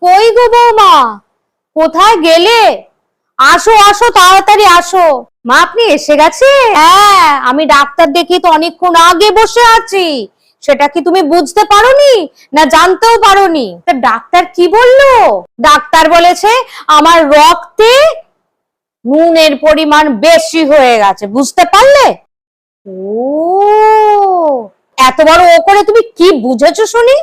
কই গো বৌমা, কোথায় গেলে? আসো আসো, তাড়াতাড়ি আসো। মা, আপনি এসে গেছে? হ্যাঁ, আমি ডাক্তার দেখিয়ে তো অনেকক্ষণ আগে বসে আছি। সেটা কি তুমি বুঝতে পারোনি, না জানতেও পারোনি? তা ডাক্তার কি বললো? ডাক্তার বলেছে আমার রক্তে নুনের পরিমাণ বেশি হয়ে গেছে, বুঝতে পারলে? ও, এত বড় ও করে তুমি কি বুঝেছো শুনি?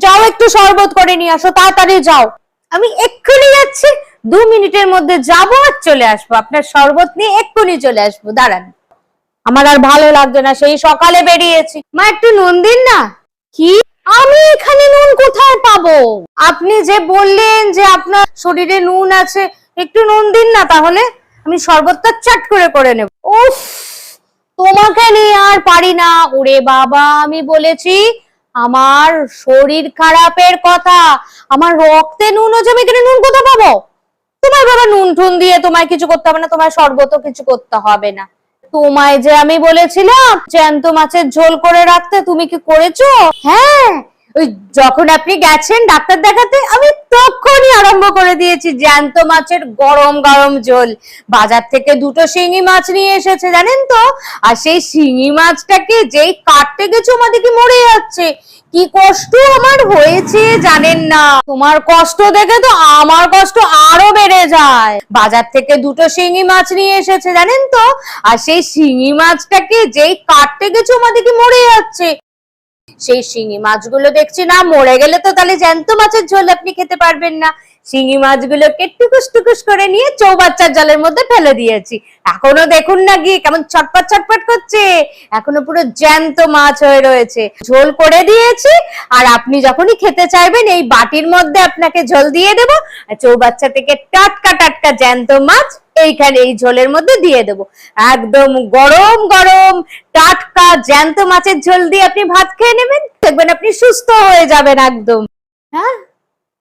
যাও একটু শরবত করে নিয়ে আসো, তাড়াতাড়ি যাও। আমি এক্ষুনি যাচ্ছি, 2 মিনিটের মধ্যে যাবো আর চলে আসবো। আপনার শরবত নিয়ে এক্ষুনি চলে আসবো, দাঁড়ান। আমার আর ভালো লাগছে না, সেই সকালে বেরিয়েছি। মা, একটু নুন দিন না। কি? আমি এখানে নুন কোথায় পাবো? আপনি যে বললেন যে আপনার শরীরে নুন আছে, একটু নুন দিন না, তাহলে আমি শরবতটা চট করে নেব। উফ, তোমাকে নিয়ে আর পারি না। ওরে বাবা, আমি বলেছি আমার শরীর খারাপের কথা, আমার রক্তে নুন আছে, আমি এখানে নুন কোথা পাবো? তোমার বাবা নুন টুন দিয়ে তোমায় কিছু করতে হবে না, তোমার শরবতও কিছু করতে হবে না। তোমায় যে আমি বলেছিলাম জ্যান্ত মাছের ঝোল করে রাখতে, তুমি কি করেছো? হ্যাঁ, ওই যখন আপনি গেছেন ডাক্তার দেখাতে, আমি তখনই আরম্ভ করে দিয়েছি জ্যান্ত মাছের গরম গরম ঝোল। বাজার থেকে 2টো শিঙি মাছ নিয়ে এসেছে, জানেন তো? আর সেই শিঙি মাছটাকে যেই কাটতে গেছো, আমাদেরকে মরে যাচ্ছে। কি কষ্ট আমার হয়েছে জানেন না। তোমার কষ্ট দেখে তো আমার কষ্ট আরো বেড়ে যায়। বাজার থেকে 2টো শিঙি মাছ নিয়ে এসেছে, জানেন তো? আর সেই শিঙি মাছটাকে যেই কাটতে গেছো, আমাদেরকে মরে যাচ্ছে। সেই শিঙি মাছগুলো দেখছি না মরে গেলে তো তাহলে জ্যান্ত মাছের ঝোল আপনি খেতে পারবেন না। শিঙি মাছগুলোকে টুকুস টুকুস করে নিয়ে চৌবাচ্চার জলের মধ্যে ফেলে দিয়েছি। এখনো দেখুন না গিয়ে কেমন ছটপট ছটপট করছে, এখনো পুরো জ্যান্ত মাছ হয়ে রয়েছে। ঝোল করে দিয়েছি, আর আপনি যখনই খেতে চাইবেন এই বাটির মধ্যে আপনাকে ঝোল দিয়ে দেবো। আর চৌবাচ্চা থেকে টাটকা টাটকা জ্যান্ত মাছ এইখানে এই ঝোলের মধ্যে দিয়ে দেবো। একদম গরম গরম টাটকা জ্যান্ত মাছের ঝোল দিয়ে আপনি ভাত খেয়ে নেবেন, দেখবেন আপনি সুস্থ হয়ে যাবেন একদম। হ্যাঁ।